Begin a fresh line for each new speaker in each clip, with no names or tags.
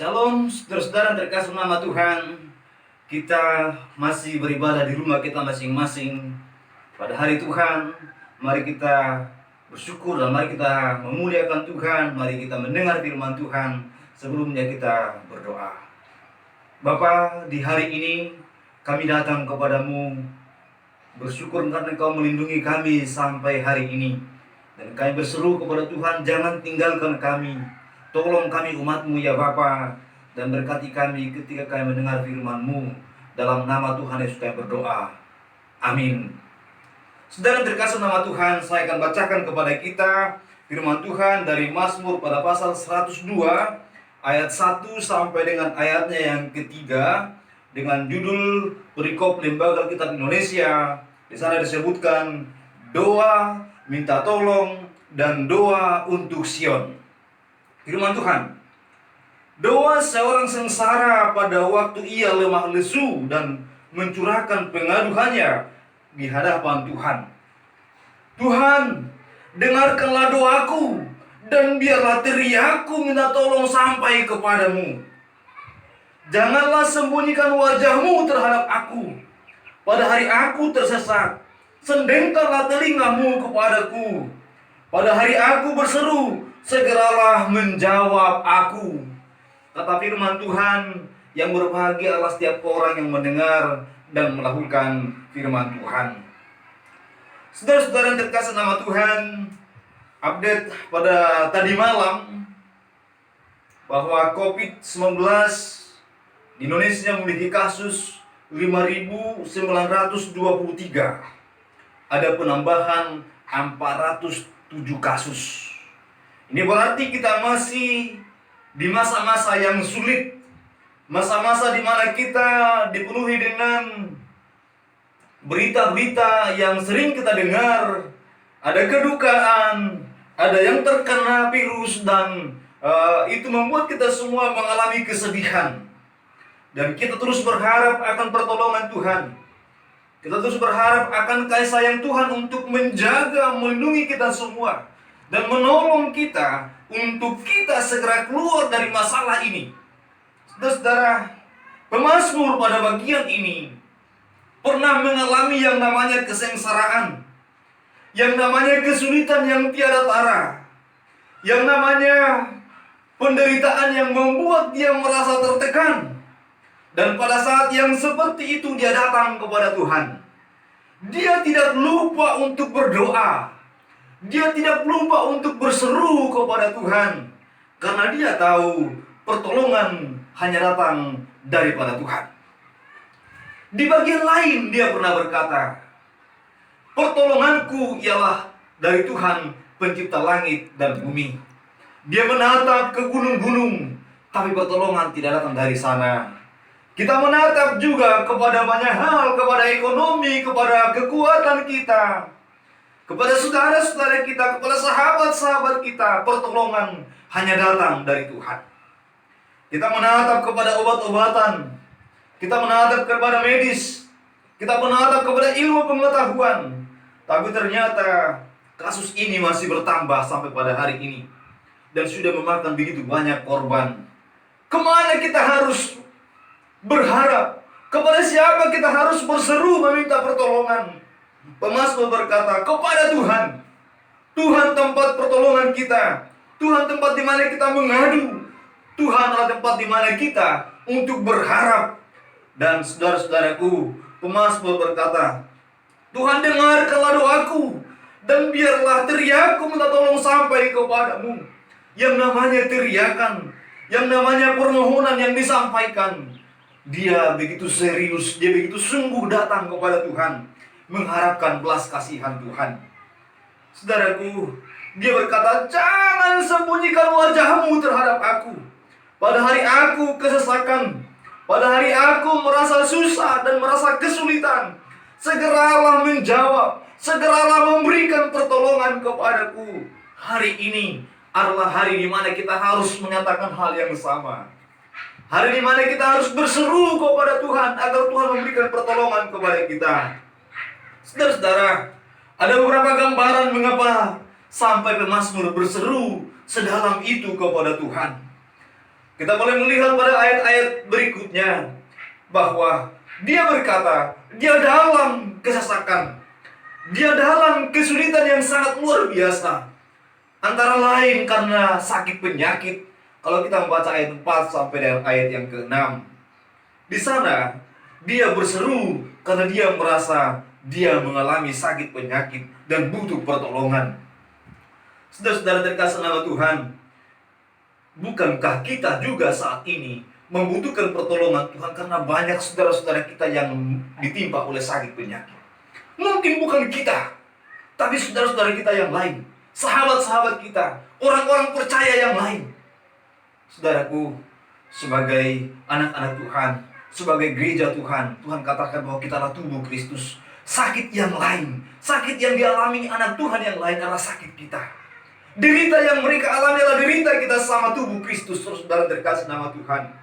Shalom, saudara-saudara terkasih nama Tuhan. Kita masih beribadah di rumah kita masing-masing pada hari Tuhan. Mari kita bersyukur dan mari kita memuliakan Tuhan. Mari kita mendengar firman Tuhan. Sebelumnya kita berdoa. Bapa, di hari ini kami datang kepadamu bersyukur karena Engkau melindungi kami sampai hari ini. Dan kami berseru kepada Tuhan, jangan tinggalkan kami. Tolong kami umat-Mu ya Bapa, dan berkati kami ketika kami mendengar firman-Mu. Dalam nama Tuhan Yesus kami berdoa. Amin. Saudara terkasih nama Tuhan, saya akan bacakan kepada kita firman Tuhan dari Mazmur pada pasal 102 ayat 1 sampai dengan ayatnya yang ketiga, dengan judul perikop Lembaga Alkitab Indonesia. Di sana disebutkan doa minta tolong dan doa untuk Sion. Firman Tuhan, doa seorang sengsara pada waktu ia lemah lesu dan mencurahkan pengaduhannya di hadapan Tuhan. Tuhan, dengarkanlah doaku dan biarlah teriakku minta tolong sampai kepadamu. Janganlah sembunyikan wajahmu terhadap aku pada hari aku tersesat. Sendengkanlah telingamu kepadaku pada hari aku berseru, segeralah menjawab aku. Kata firman Tuhan, yang berbahagia adalah setiap orang yang mendengar dan melakukan firman Tuhan. Saudara-saudara yang terkasih nama Tuhan, update pada tadi malam bahwa COVID-19 di Indonesia memiliki kasus 5.923. Ada penambahan 407 kasus. Ini berarti kita masih di masa-masa yang sulit, masa-masa di mana kita dipenuhi dengan berita-berita yang sering kita dengar. Ada kedukaan, ada yang terkena virus, dan itu membuat kita semua mengalami kesedihan. Dan kita terus berharap akan pertolongan Tuhan. Kita terus berharap akan kasih sayang Tuhan untuk menjaga, melindungi kita semua dan menolong kita untuk kita segera keluar dari masalah ini. Saudara, pemazmur pada bagian ini pernah mengalami yang namanya kesengsaraan, yang namanya kesulitan yang tiada tara, yang namanya penderitaan yang membuat dia merasa tertekan. Dan pada saat yang seperti itu dia datang kepada Tuhan. Dia tidak lupa untuk berdoa. Dia tidak lupa untuk berseru kepada Tuhan. Karena dia tahu pertolongan hanya datang daripada Tuhan. Di bagian lain dia pernah berkata, pertolonganku ialah dari Tuhan pencipta langit dan bumi. Dia menatap ke gunung-gunung, tapi pertolongan tidak datang dari sana. Kita menatap juga kepada banyak hal, kepada ekonomi, kepada kekuatan kita, kepada saudara-saudara kita, kepada sahabat-sahabat kita. Pertolongan hanya datang dari Tuhan. Kita menatap kepada obat-obatan, kita menatap kepada medis, kita menatap kepada ilmu pengetahuan. Tapi ternyata kasus ini masih bertambah sampai pada hari ini, dan sudah memakan begitu banyak korban. Kemana kita harus berharap? Kepada siapa kita harus berseru meminta pertolongan? Pemazmur berkata, kepada Tuhan. Tuhan tempat pertolongan kita. Tuhan tempat di mana kita mengadu. Tuhan adalah tempat di mana kita untuk berharap. Dan saudara-saudaraku, pemazmur berkata, Tuhan dengarkanlah doaku dan biarlah teriakku minta tolong sampai kepadamu. Yang namanya teriakan, yang namanya permohonan yang disampaikan, dia begitu serius, dia begitu sungguh datang kepada Tuhan, mengharapkan belas kasihan Tuhan. Saudaraku, dia berkata, jangan sembunyikan wajahmu terhadap aku pada hari aku kesesakan, pada hari aku merasa susah dan merasa kesulitan. Segeralah menjawab, segeralah memberikan pertolongan kepadaku. Hari ini adalah hari di mana kita harus menyatakan hal yang sama. Hari di mana kita harus berseru kepada Tuhan agar Tuhan memberikan pertolongan kepada kita. Saudara-saudara, ada beberapa gambaran mengapa sampai pemazmur berseru sedalam itu kepada Tuhan. Kita boleh melihat pada ayat-ayat berikutnya bahwa dia berkata, dia dalam kesesakan, dia dalam kesulitan yang sangat luar biasa. Antara lain karena sakit penyakit. Kalau kita membaca ayat 4 sampai dengan ayat yang ke-6, di sana dia berseru karena dia merasa dia mengalami sakit penyakit dan butuh pertolongan. Saudara-saudara terkasih nama Tuhan, bukankah kita juga saat ini membutuhkan pertolongan Tuhan karena banyak saudara-saudara kita yang ditimpa oleh sakit penyakit? Mungkin bukan kita, tapi saudara-saudara kita yang lain, sahabat-sahabat kita, orang-orang percaya yang lain. Saudaraku, sebagai anak-anak Tuhan, sebagai gereja Tuhan, Tuhan katakan bahwa kita adalah tubuh Kristus. Sakit yang lain, sakit yang dialami anak Tuhan yang lain adalah sakit kita. Derita yang mereka alami adalah derita kita sama tubuh Kristus. Saudara terkasih nama Tuhan.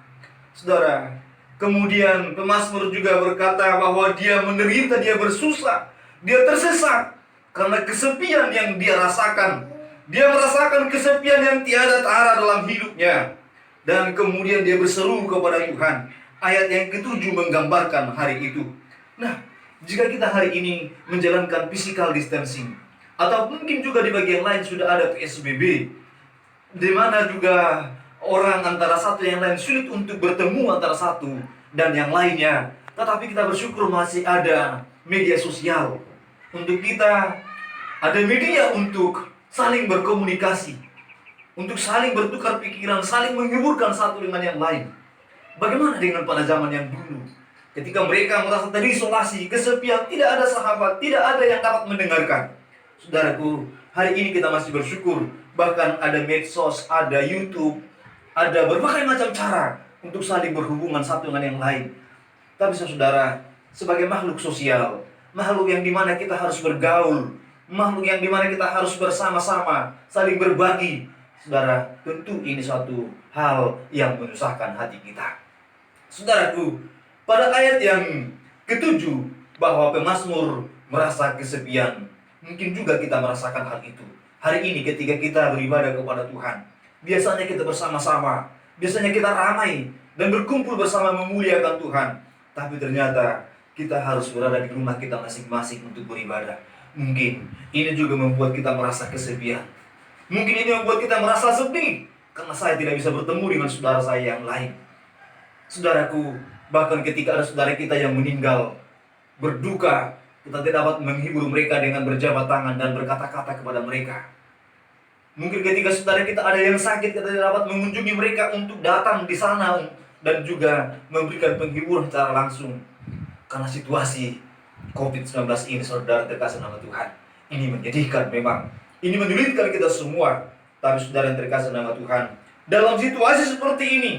Saudara, kemudian pemazmur juga berkata bahwa dia menderita, dia bersusah, dia tersesat karena kesepian yang dia rasakan. Dia merasakan kesepian yang tiada tara dalam hidupnya. Dan kemudian dia berseru kepada Tuhan. Ayat yang ke-7 menggambarkan hari itu. Nah, jika kita hari ini menjalankan physical distancing, atau mungkin juga di bagian lain sudah ada PSBB, di mana juga orang antara satu yang lain sulit untuk bertemu antara satu dan yang lainnya. Tetapi kita bersyukur masih ada media sosial. Untuk kita ada media untuk saling berkomunikasi, untuk saling bertukar pikiran, saling menghiburkan satu dengan yang lain. Bagaimana dengan pada zaman yang dulu? Ketika mereka merasa terisolasi, kesepian, tidak ada sahabat, tidak ada yang dapat mendengarkan. Saudaraku, hari ini kita masih bersyukur. Bahkan ada medsos, ada YouTube, ada berbagai macam cara untuk saling berhubungan satu dengan yang lain. Tapi saudara, sebagai makhluk sosial, makhluk yang dimana kita harus bergaul, makhluk yang dimana kita harus bersama-sama, saling berbagi, saudara, tentu ini suatu hal yang menyusahkan hati kita. Saudaraku, pada ayat yang ke-7, bahwa pemazmur merasa kesepian, mungkin juga kita merasakan hal itu. Hari ini ketika kita beribadah kepada Tuhan, biasanya kita bersama-sama, biasanya kita ramai dan berkumpul bersama memuliakan Tuhan. Tapi ternyata kita harus berada di rumah kita masing-masing untuk beribadah. Mungkin ini juga membuat kita merasa kesepian. Mungkin ini membuat kita merasa sepi karena saya tidak bisa bertemu dengan saudara saya yang lain. Saudaraku, bahkan ketika ada saudara kita yang meninggal, berduka, kita tidak dapat menghibur mereka dengan berjabat tangan dan berkata-kata kepada mereka. Mungkin ketika saudara kita ada yang sakit, kita tidak dapat mengunjungi mereka untuk datang di sana dan juga memberikan penghiburan secara langsung. Karena situasi COVID-19 ini, saudara terkasih nama Tuhan, ini menyedihkan memang. Ini menyulitkan kita semua. Tapi saudara yang terkasih nama Tuhan, dalam situasi seperti ini,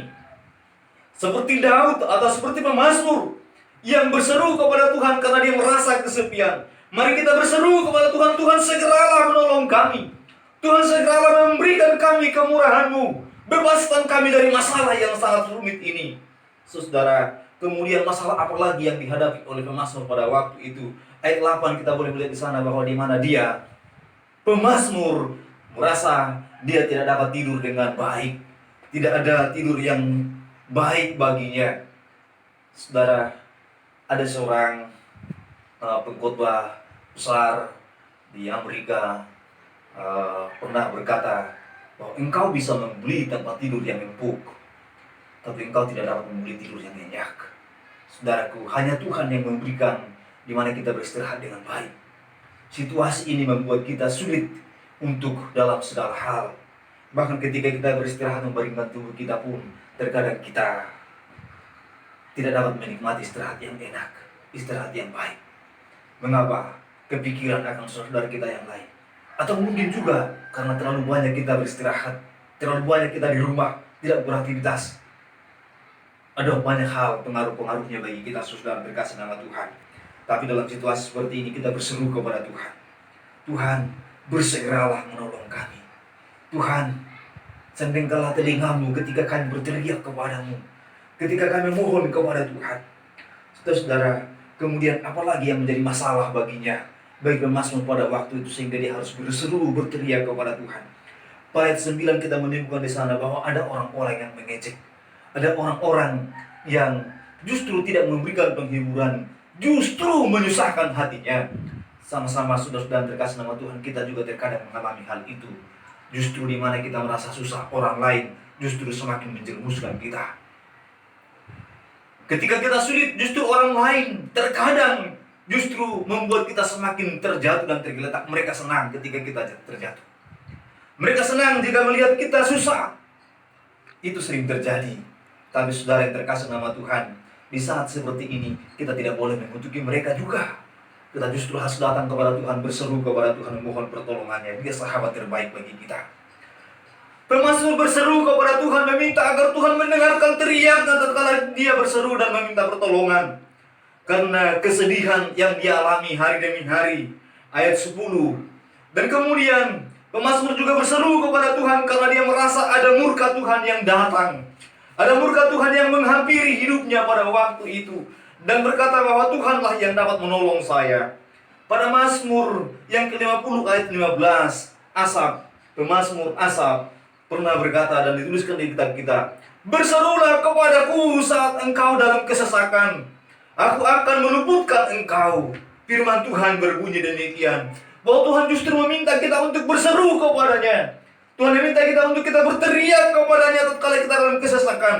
seperti Daud atau seperti pemazmur yang berseru kepada Tuhan karena dia merasa kesepian, mari kita berseru kepada Tuhan. Tuhan, segeralah menolong kami. Tuhan, segeralah memberikan kami kemurahan-Mu. Bebaskan kami dari masalah yang sangat rumit ini. Saudara, kemudian masalah apa lagi yang dihadapi oleh pemazmur pada waktu itu? Ayat 8 kita boleh melihat di sana bahwa di mana dia, pemazmur, merasa dia tidak dapat tidur dengan baik. Tidak ada tidur yang baik baginya. Saudara, ada seorang pengkhotbah besar di Amerika pernah berkata bahwa engkau bisa membeli tempat tidur yang empuk, tapi engkau tidak dapat membeli tidur yang nyenyak. Saudaraku, hanya Tuhan yang memberikan di mana kita beristirahat dengan baik. Situasi ini membuat kita sulit untuk dalam segala hal. Bahkan ketika kita beristirahat membaringkan tubuh kita pun, terkadang kita tidak dapat menikmati istirahat yang enak, istirahat yang baik. Mengapa? Kepikiran akan saudara kita yang lain. Atau mungkin juga karena terlalu banyak kita beristirahat, terlalu banyak kita di rumah, tidak beraktivitas. Ada banyak hal pengaruh-pengaruhnya bagi kita, saudara terkasih nama Tuhan. Tapi dalam situasi seperti ini kita berseru kepada Tuhan. Tuhan, bersegeralah menolong kami. Tuhan, sendengkalah telingamu ketika kami berteriak kepadamu, ketika kami mohon kepada Tuhan. Saudara-saudara, kemudian apalagi yang menjadi masalah baginya, bagi pemazmur pada waktu itu, sehingga dia harus berseru, berteriak kepada Tuhan. Pada ayat 9 kita menemukan di sana bahwa ada orang-orang yang mengejek. Ada orang-orang yang justru tidak memberikan penghiburan, justru menyusahkan hatinya. Sama-sama saudara-saudara terkasih nama Tuhan, kita juga terkadang mengalami hal itu. Justru di mana kita merasa susah, orang lain justru semakin menjerumuskan kita. Ketika kita sulit, justru orang lain terkadang justru membuat kita semakin terjatuh dan tergeletak. Mereka senang ketika kita terjatuh. Mereka senang jika melihat kita susah. Itu sering terjadi. Tapi saudara yang terkasih nama Tuhan, di saat seperti ini kita tidak boleh mengutuki mereka juga. Kita justru harus datang kepada Tuhan, berseru kepada Tuhan, memohon pertolongannya. Dia sahabat terbaik bagi kita. Pemazmur berseru kepada Tuhan, meminta agar Tuhan mendengarkan teriaknya tatkala dia berseru dan meminta pertolongan. Karena kesedihan yang dia alami hari demi hari. Ayat 10. Dan kemudian pemazmur juga berseru kepada Tuhan karena dia merasa ada murka Tuhan yang datang. Ada murka Tuhan yang menghampiri hidupnya pada waktu itu. Dan berkata bahwa Tuhanlah yang dapat menolong saya. Pada Mazmur yang ke-50 ayat 15, Asaf, pemazmur Asaf pernah berkata dan dituliskan di kitab kita, "Berserulah kepadaku saat engkau dalam kesesakan. Aku akan meluputkan engkau." Firman Tuhan berbunyi demikian, bahwa Tuhan justru meminta kita untuk berseru kepadanya. Tuhan meminta kita untuk kita berteriak kepadanya tatkala kita dalam kesesakan,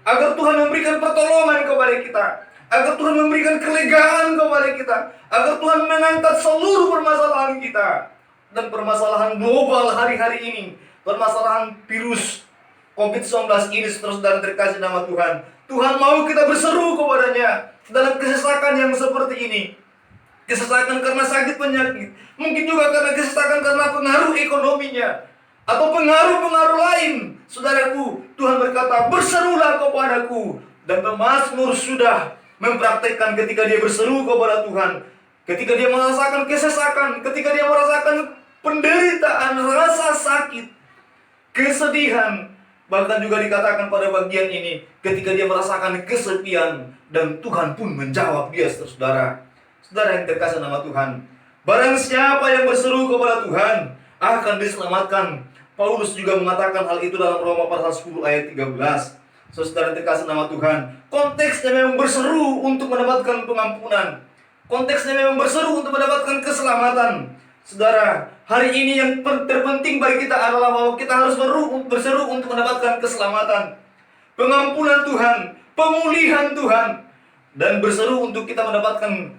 agar Tuhan memberikan pertolongan kepada kita, agar Tuhan memberikan kelegaan kepada kita, agar Tuhan mengangkat seluruh permasalahan kita. Dan permasalahan global hari-hari ini, permasalahan virus COVID-19 ini, saudara terkasih nama Tuhan. Tuhan mau kita berseru kepadanya dalam kesesakan yang seperti ini. Kesesakan karena sakit penyakit, mungkin juga karena kesesakan karena pengaruh ekonominya, atau pengaruh-pengaruh lain. Saudaraku, Tuhan berkata, "Berserulah kepadaku." Dan pemazmur sudah mempraktekkan ketika dia berseru kepada Tuhan, ketika dia merasakan kesesakan, ketika dia merasakan penderitaan, rasa sakit, kesedihan, bahkan juga dikatakan pada bagian ini, ketika dia merasakan kesepian, dan Tuhan pun menjawab dia, saudara. Saudara yang terkasih nama Tuhan, barang siapa yang berseru kepada Tuhan akan diselamatkan. Paulus juga mengatakan hal itu dalam Roma pasal 10 ayat 13. Saudara yang terkasih nama Tuhan, konteksnya memang berseru untuk mendapatkan pengampunan. Konteksnya memang berseru untuk mendapatkan keselamatan. Saudara, hari ini yang terpenting bagi kita adalah bahwa kita harus berseru untuk mendapatkan keselamatan, pengampunan Tuhan, pemulihan Tuhan, dan berseru untuk kita mendapatkan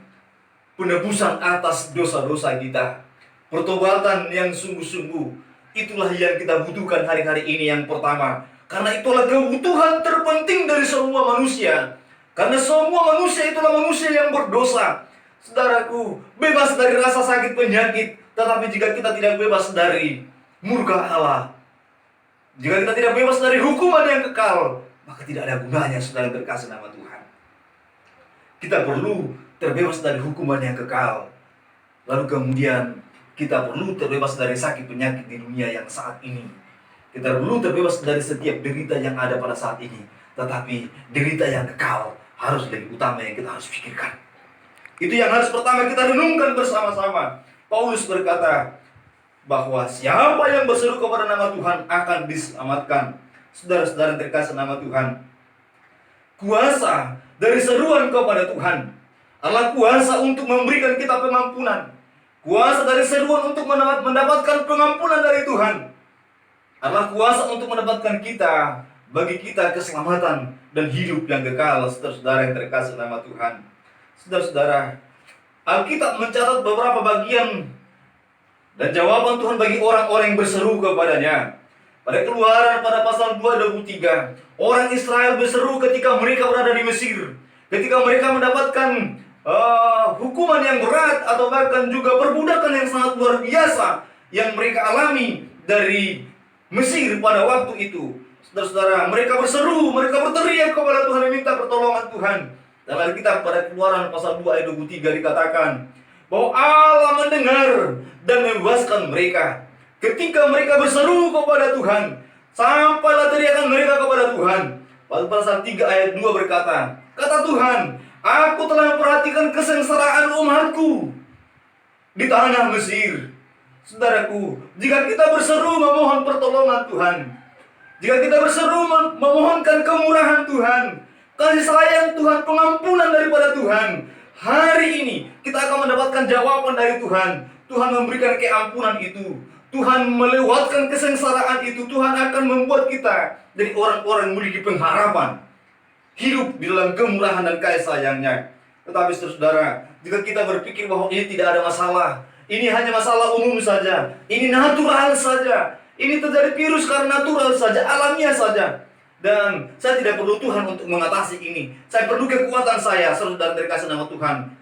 penebusan atas dosa-dosa kita. Pertobatan yang sungguh-sungguh, itulah yang kita butuhkan hari-hari ini yang pertama. Karena itulah kebutuhan terpenting dari semua manusia. Karena semua manusia itulah manusia yang berdosa. Saudaraku, bebas dari rasa sakit penyakit. Tetapi jika kita tidak bebas dari murka Allah, jika kita tidak bebas dari hukuman yang kekal, maka tidak ada gunanya, saudara terkasih nama Tuhan. Kita perlu terbebas dari hukuman yang kekal. Lalu kemudian kita perlu terbebas dari sakit penyakit di dunia yang saat ini. Kita perlu terbebas dari setiap derita yang ada pada saat ini. Tetapi derita yang kekal harus lebih utama yang kita harus pikirkan. Itu yang harus pertama kita renungkan bersama-sama. Paulus berkata bahwa siapa yang berseru kepada nama Tuhan akan diselamatkan. Saudara-saudara terkasih nama Tuhan, kuasa dari seruan kepada Tuhan adalah kuasa untuk memberikan kita pengampunan. Kuasa dari seruan untuk mendapatkan pengampunan dari Tuhan adalah kuasa untuk mendapatkan bagi kita keselamatan dan hidup yang kekal. Saudara-saudara yang terkasih nama Tuhan, saudara-saudara, Alkitab mencatat beberapa bagian dan jawaban Tuhan bagi orang-orang yang berseru kepadanya. Pada Keluaran pada pasal 2:23, orang Israel berseru ketika mereka berada di Mesir, ketika mereka mendapatkan hukuman yang berat atau bahkan juga perbudakan yang sangat luar biasa yang mereka alami dari Mesir pada waktu itu. Saudara-saudara, mereka berseru, mereka berteriak kepada Tuhan, meminta pertolongan Tuhan. Dalam Alkitab pada Keluaran pasal 2 ayat 23 dikatakan bahwa Allah mendengar dan membebaskan mereka ketika mereka berseru kepada Tuhan. Sampailah teriakan mereka kepada Tuhan. Pada pasal 3 ayat 2 berkata, kata Tuhan, aku telah memperhatikan kesengsaraan umatku di tanah Mesir. Saudaraku, jika kita berseru memohon pertolongan Tuhan, jika kita berseru memohonkan kemurahan Tuhan, kasih sayang Tuhan, pengampunan daripada Tuhan, hari ini kita akan mendapatkan jawaban dari Tuhan. Tuhan memberikan keampunan itu, Tuhan melewatkan kesengsaraan itu. Tuhan akan membuat kita jadi orang-orang yang memiliki pengharapan, hidup di dalam kemurahan dan kasih sayangnya. Tetapi saudara, jika kita berpikir bahwa ini tidak ada masalah, ini hanya masalah umum saja, ini natural saja, ini terjadi virus karena natural saja, alamiah saja, dan saya tidak perlu Tuhan untuk mengatasi ini, saya perlu kekuatan saya. Saudara terkasih nama Tuhan,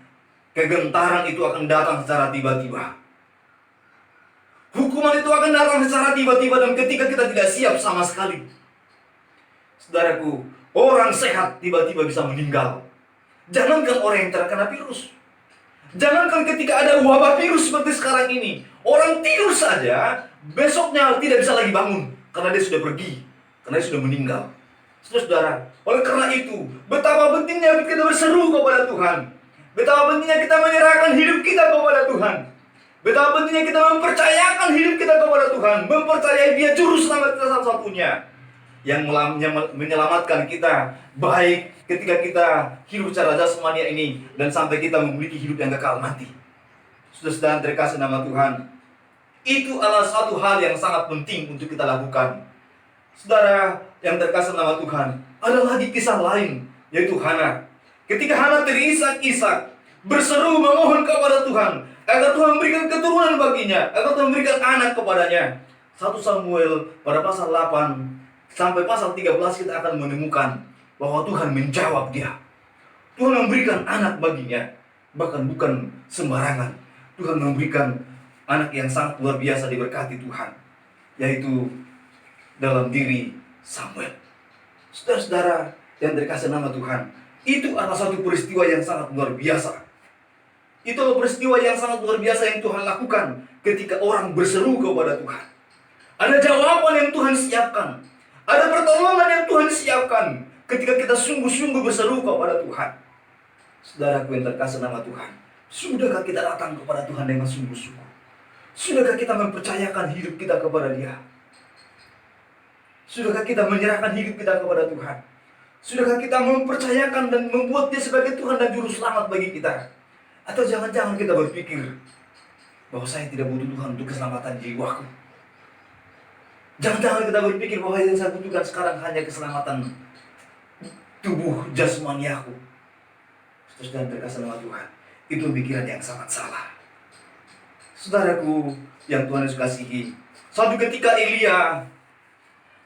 kegentaran itu akan datang secara tiba-tiba. Hukuman itu akan datang secara tiba-tiba, dan ketika kita tidak siap sama sekali. Saudaraku, orang sehat tiba-tiba bisa meninggal. Jangankan orang yang terkena virus, jangankan ketika ada wabah virus seperti sekarang ini, orang tidur saja besoknya tidak bisa lagi bangun karena dia sudah pergi, karena dia sudah meninggal. Saudara, oleh karena itu, betapa pentingnya kita berseru kepada Tuhan, betapa pentingnya kita menyerahkan hidup kita kepada Tuhan, betapa pentingnya kita mempercayakan hidup kita kepada Tuhan, mempercayai Dia juru selamat kita satu-satunya yang menyelamatkan kita, baik ketika kita hidup secara jasmania ini dan sampai kita memiliki hidup yang kekal nanti. Saudara terkasih nama Tuhan, itu adalah satu hal yang sangat penting untuk kita lakukan. Saudara yang terkasih nama Tuhan, ada lagi kisah lain, yaitu Hana. Ketika Hana terisak-isak berseru memohon kepada Tuhan agar Tuhan memberikan keturunan baginya, agar Tuhan memberikan anak kepadanya. 1 Samuel pada pasal 8 sampai pasal 13 kita akan menemukan bahwa Tuhan menjawab dia. Tuhan memberikan anak baginya, bahkan bukan sembarangan. Tuhan memberikan anak yang sangat luar biasa diberkati Tuhan, yaitu dalam diri Samuel. Saudara-saudara yang terkasih nama Tuhan, itu adalah satu peristiwa yang sangat luar biasa. Itu adalah peristiwa yang sangat luar biasa yang Tuhan lakukan ketika orang berseru kepada Tuhan. Ada jawaban yang Tuhan siapkan, ada pertolongan yang Tuhan siapkan ketika kita sungguh-sungguh berseru kepada Tuhan. Saudaraku yang terkasih nama Tuhan, sudahkah kita datang kepada Tuhan dengan sungguh-sungguh? Sudahkah kita mempercayakan hidup kita kepada Dia? Sudahkah kita menyerahkan hidup kita kepada Tuhan? Sudahkah kita mempercayakan dan membuat Dia sebagai Tuhan dan Juru Selamat bagi kita? Atau jangan-jangan kita berpikir bahwa saya tidak butuh Tuhan untuk keselamatan jiwaku. Jangan-jangan kita berpikir bahwa yang saya butuhkan sekarang hanya keselamatan tubuh jasmaniaku. Saudara terkasih nama Tuhan, itu pikiran yang sangat salah. Saudaraku yang Tuhan Yesus kasihi, suatu ketika Elia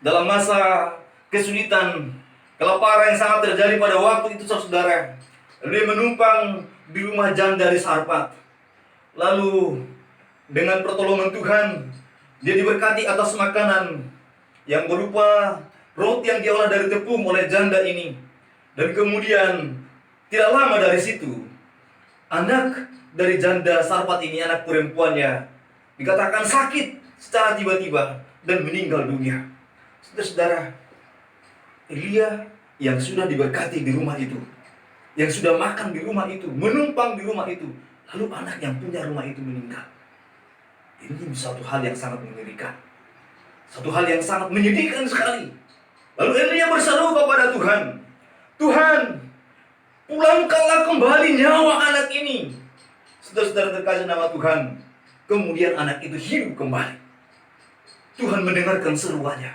dalam masa kesulitan, kelaparan yang sangat terjadi pada waktu itu, saudara, dia menumpang di rumah janda di Sarpat. Lalu dengan pertolongan Tuhan, dia diberkati atas makanan yang berupa roti yang diolah dari tepung oleh janda ini. Dan kemudian tidak lama dari situ, anak dari janda Sarpat ini, anak perempuannya, dikatakan sakit secara tiba-tiba dan meninggal dunia. Saudara, Elia yang sudah diberkati di rumah itu, yang sudah makan di rumah itu, menumpang di rumah itu, lalu anak yang punya rumah itu meninggal. Ini satu hal yang sangat mengerikan, satu hal yang sangat menyedihkan sekali. Lalu Elia berseru kepada Tuhan, Tuhan, pulangkanlah kembali nyawa anak ini. Saudara-saudara terkasih nama Tuhan, kemudian anak itu hidup kembali. Tuhan mendengarkan seruannya,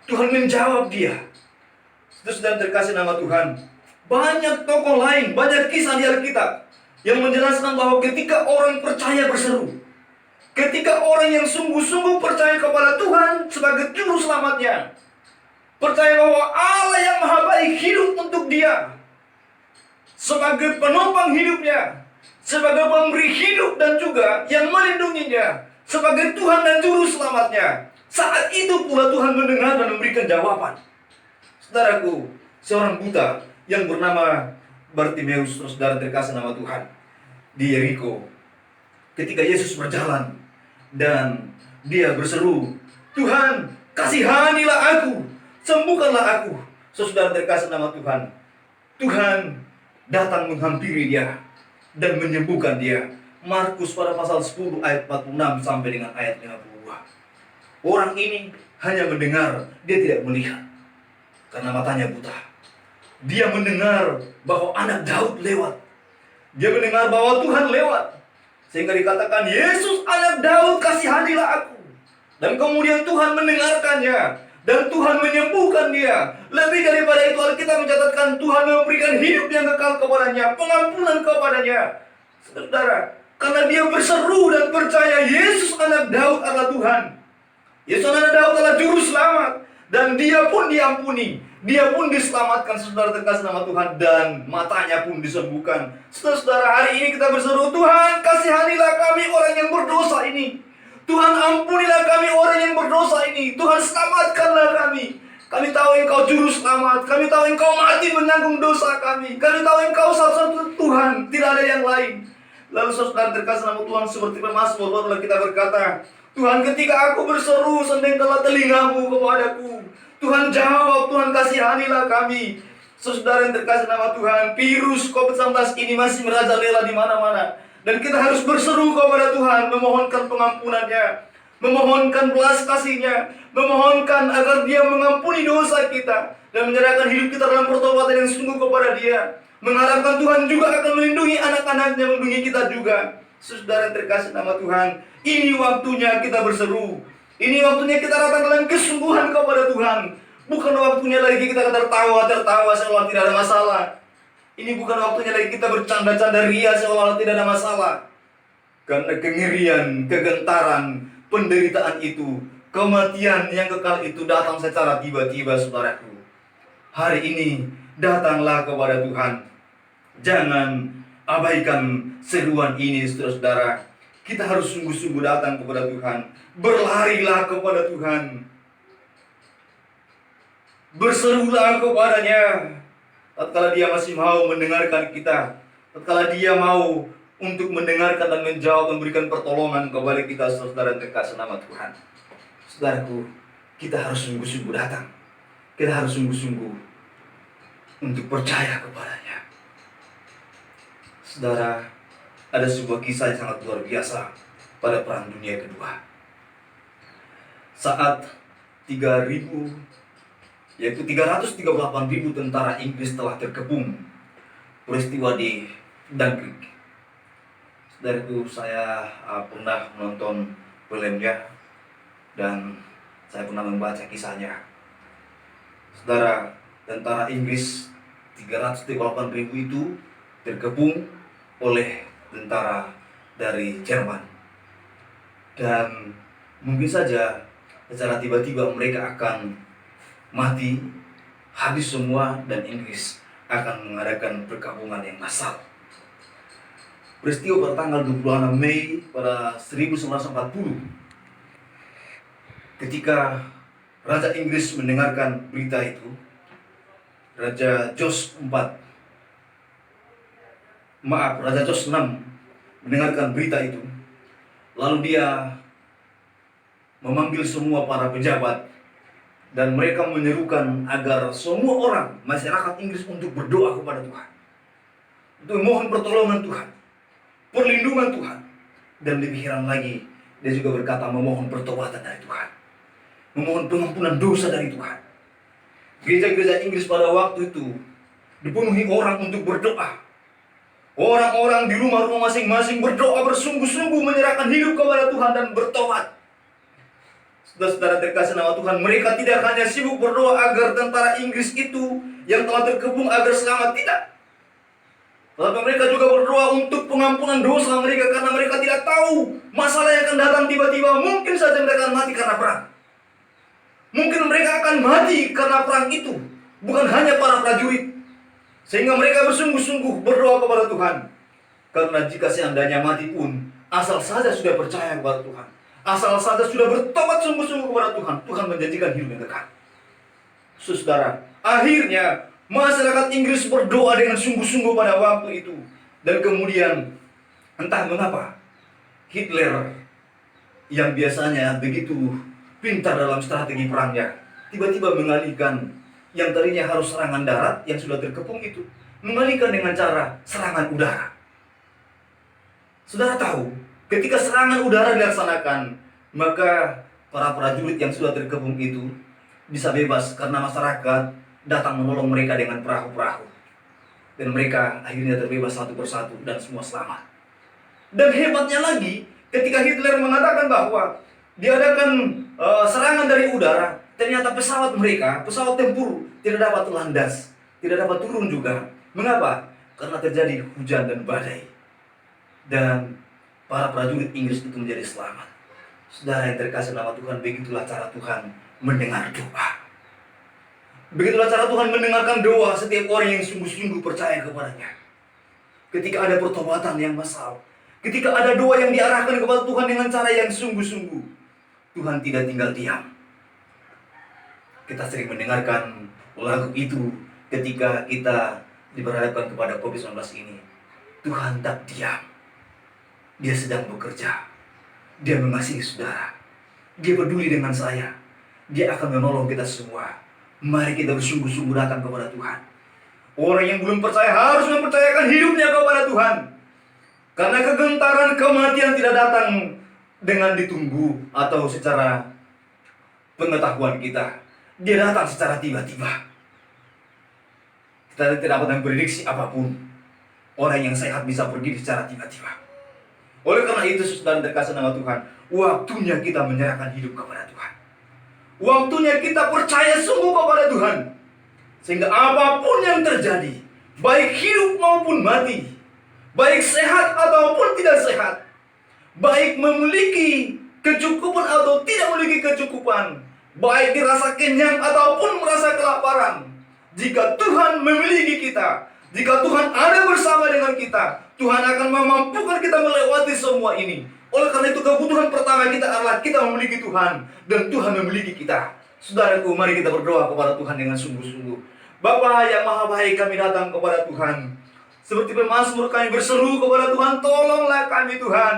Tuhan menjawab dia. Saudara-saudara terkasih nama Tuhan, banyak tokoh lain, banyak kisah di Alkitab yang menjelaskan bahwa ketika orang percaya berseru, ketika orang yang sungguh-sungguh percaya kepada Tuhan sebagai juru selamatnya, percaya bahwa Allah yang maha baik hidup untuk dia, sebagai penopang hidupnya, sebagai pemberi hidup dan juga yang melindunginya, sebagai Tuhan dan juru selamatnya, saat itu pula Tuhan mendengar dan memberikan jawaban. Saudaraku, seorang buta yang bernama Bartimeus, saudara terkasih nama Tuhan, di Yeriko, ketika Yesus berjalan dan dia berseru, Tuhan, kasihanilah aku, sembuhkanlah aku. Saudara terkasih nama Tuhan, Tuhan datang menghampiri dia dan menyembuhkan dia, Markus pada pasal 10 ayat 46 sampai dengan ayat 52. Orang ini hanya mendengar, dia tidak melihat karena matanya buta. Dia mendengar bahwa anak Daud lewat. Dia mendengar bahwa Tuhan lewat. Sehingga dikatakan, Yesus anak Daud, kasihanilah aku. Dan kemudian Tuhan mendengarkannya. Dan Tuhan menyembuhkan dia. Lebih daripada itu, Alkitab mencatatkan Tuhan memberikan hidup yang kekal kepadanya, pengampunan kepadanya. Saudara, karena dia berseru dan percaya Yesus anak Daud adalah Tuhan. Yesus anak Daud adalah juru selamat. Dan dia pun diampuni. Dia pun diselamatkan, saudara terkasih nama Tuhan. Dan matanya pun disembuhkan. Saudara, hari ini kita berseru, Tuhan kasihanilah kami orang yang berdosa ini. Tuhan ampunilah kami orang yang berdosa ini. Tuhan selamatkanlah kami. Kami tahu Engkau juru selamat. Kami tahu Engkau mati menanggung dosa kami. Kami tahu Engkau satu-satu Tuhan, tidak ada yang lain. Lalu saudara terkasih nama Tuhan, seperti Mazmur barulah kita berkata, Tuhan, ketika aku berseru, sendengkanlah telingamu kepadaku. Tuhan jawab, Tuhan kasihanilah kami. Saudara yang terkasih nama Tuhan, virus COVID-19 ini masih merajalela di mana-mana. Dan kita harus berseru kepada Tuhan, memohonkan pengampunannya, memohonkan belas kasih-Nya, memohonkan agar Dia mengampuni dosa kita dan menyerahkan hidup kita dalam pertobatan yang sungguh kepada Dia. Mengharapkan Tuhan juga akan melindungi anak-anaknya, melindungi kita juga. Saudara yang terkasih nama Tuhan, ini waktunya kita berseru. Ini waktunya kita datang dalam kesungguhan kepada Tuhan. Bukan waktunya lagi kita tertawa seolah tidak ada masalah. Ini bukan waktunya lagi kita bercanda-canda ria seolah tidak ada masalah. Karena kengerian, kegentaran, penderitaan itu, kematian yang kekal itu datang secara tiba-tiba, saudaraku. Hari ini datanglah kepada Tuhan. Jangan abaikan seruan ini, saudara-saudara. Kita harus sungguh-sungguh datang kepada Tuhan. Berlarilah kepada Tuhan. Berserulah kepadanya. Tatkala Dia masih mau mendengarkan kita. Tatkala Dia mau untuk mendengarkan dan menjawab, memberikan pertolongan kepada kita, saudara terkasih nama Tuhan. Saudaraku, kita harus sungguh-sungguh datang. Kita harus sungguh-sungguh untuk percaya kepadanya. Saudara, ada sebuah kisah yang sangat luar biasa pada Perang Dunia Kedua. Saat 338.000 tentara Inggris telah terkepung, peristiwa di Dunkirk. Saudaraku, saya pernah menonton filmnya dan saya pernah membaca kisahnya. Saudara, tentara Inggris 338.000 itu terkepung oleh tentara dari Jerman. Dan mungkin saja secara tiba-tiba mereka akan mati, habis semua, dan Inggris akan mengadakan perkabungan yang massal. Peristiwa pada tanggal 26 Mei pada 1940, ketika Raja Inggris mendengarkan berita itu, Raja George VI mendengarkan berita itu, lalu dia memanggil semua para pejabat dan mereka menyerukan agar semua orang masyarakat Inggris untuk berdoa kepada Tuhan, untuk memohon pertolongan Tuhan, perlindungan Tuhan, dan lebih heran lagi dia juga berkata memohon pertobatan dari Tuhan, memohon pengampunan dosa dari Tuhan. Gereja-gereja Inggris pada waktu itu dipenuhi orang untuk berdoa. Orang-orang di rumah-rumah masing-masing berdoa bersungguh-sungguh menyerahkan hidup kepada Tuhan dan bertobat. Saudara-saudara terkasih nama Tuhan, mereka tidak hanya sibuk berdoa agar tentara Inggris itu yang telah terkepung agar selamat, tidak. Tetapi mereka juga berdoa untuk pengampunan dosa mereka, karena mereka tidak tahu masalah yang akan datang tiba-tiba. Mungkin saja mereka akan mati karena perang. Mungkin mereka akan mati karena perang itu, bukan hanya para prajurit. Sehingga mereka bersungguh-sungguh berdoa kepada Tuhan. Karena jika seandainya mati pun, asal saja sudah percaya kepada Tuhan, asal saja sudah bertobat sungguh-sungguh kepada Tuhan, Tuhan menjanjikan hidup yang kekal. Saudara, akhirnya masyarakat Inggris berdoa dengan sungguh-sungguh pada waktu itu. Dan kemudian, entah mengapa, Hitler yang biasanya begitu pintar dalam strategi perangnya, tiba-tiba mengalihkan yang tadinya harus serangan darat yang sudah terkepung itu, mengalihkan dengan cara serangan udara. Saudara tahu, ketika serangan udara dilaksanakan, maka para prajurit yang sudah terkepung itu bisa bebas karena masyarakat datang menolong mereka dengan perahu-perahu. Dan mereka akhirnya terbebas satu persatu dan semua selamat. Dan hebatnya lagi, ketika Hitler mengatakan bahwa diadakan serangan dari udara, ternyata pesawat mereka, pesawat tempur, tidak dapat landas, tidak dapat turun juga. Mengapa? Karena terjadi hujan dan badai. Dan para prajurit Inggris itu menjadi selamat. Saudara yang terkasih nama Tuhan, begitulah cara Tuhan mendengar doa. Begitulah cara Tuhan mendengarkan doa setiap orang yang sungguh-sungguh percaya kepadanya. Ketika ada pertobatan yang massal, ketika ada doa yang diarahkan kepada Tuhan dengan cara yang sungguh-sungguh, Tuhan tidak tinggal diam. Kita sering mendengarkan lagu itu ketika kita diperhadapkan kepada COVID-19 ini. Tuhan tak diam. Dia sedang bekerja. Dia mengasihi saudara. Dia peduli dengan saya. Dia akan menolong kita semua. Mari kita bersungguh-sungguh datang kepada Tuhan. Orang yang belum percaya harus mempercayakan hidupnya kepada Tuhan. Karena kegentaran kematian tidak datang dengan ditunggu atau secara pengetahuan kita. Dia datang secara tiba-tiba. Kita tidak dapat memprediksi apapun. Orang yang sehat bisa pergi secara tiba-tiba. Oleh karena itu, saudara terkasih nama Tuhan, waktunya kita menyerahkan hidup kepada Tuhan. Waktunya kita percaya sungguh kepada Tuhan. Sehingga apapun yang terjadi, baik hidup maupun mati, baik sehat ataupun tidak sehat, baik memiliki kecukupan atau tidak memiliki kecukupan, baik dirasa kenyang ataupun merasa kelaparan, jika Tuhan memiliki kita, jika Tuhan ada bersama dengan kita, Tuhan akan memampukan kita melewati semua ini. Oleh karena itu, kebutuhan pertama kita adalah kita memiliki Tuhan dan Tuhan memiliki kita. Saudaraku, mari kita berdoa kepada Tuhan dengan sungguh-sungguh. Bapa yang maha baik, kami datang kepada Tuhan. Seperti pemazmur kami berseru kepada Tuhan, tolonglah kami Tuhan.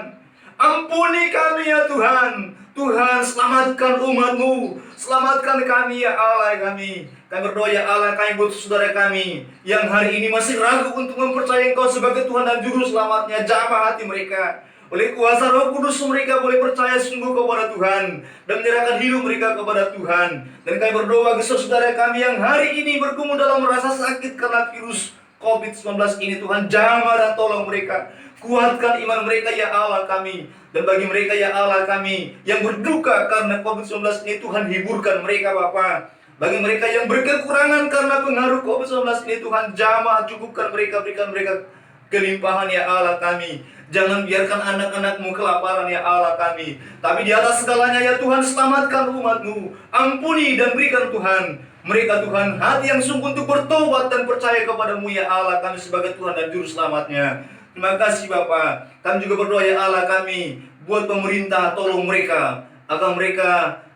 Ampuni kami ya Tuhan. Tuhan, selamatkan umat-Mu. Selamatkan kami ya Allah kami. Kami berdoa ya Allah, kami buat saudara kami yang hari ini masih ragu untuk mempercayai Engkau sebagai Tuhan dan Juru Selamatnya. Jamah hati mereka. Oleh kuasa Roh Kudus mereka boleh percaya sungguh kepada Tuhan dan menyerahkan hidup mereka kepada Tuhan. Dan kami berdoa bagi saudara kami yang hari ini bergumul dalam merasa sakit karena virus COVID-19 ini. Tuhan, jamah dan tolong mereka. Kuatkan iman mereka ya Allah kami. Dan bagi mereka ya Allah kami yang berduka karena COVID-19 ini, Tuhan hiburkan mereka Bapa. Bagi mereka yang berkekurangan karena pengaruh COVID-19 ini, Tuhan jamah, cukupkan mereka, berikan mereka kelimpahan ya Allah kami. Jangan biarkan anak-anak-Mu kelaparan ya Allah kami. Tapi di atas segalanya ya Tuhan, selamatkan umat-Mu. Ampuni dan berikan Tuhan mereka Tuhan hati yang sungguh untuk bertobat dan percaya kepada-Mu ya Allah kami sebagai Tuhan dan Juru Selamatnya. Terima kasih Bapa. Kami juga berdoa ya Allah kami, buat pemerintah, tolong mereka agar mereka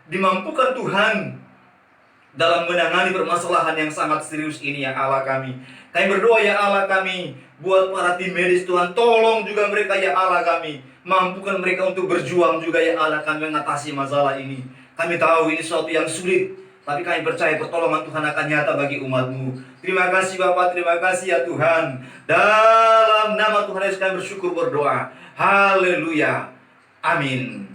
dimampukan Tuhan dalam menangani permasalahan yang sangat serius ini ya Allah kami. Kami berdoa ya Allah kami, buat para tim medis Tuhan, tolong juga mereka ya Allah kami. Mampukan mereka untuk berjuang juga ya Allah kami mengatasi masalah ini. Kami tahu ini sesuatu yang sulit, tapi kami percaya pertolongan Tuhan akan nyata bagi umat-Mu. Terima kasih Bapak, terima kasih ya Tuhan. Dalam nama Tuhan Yesus kami bersyukur berdoa. Haleluya. Amin.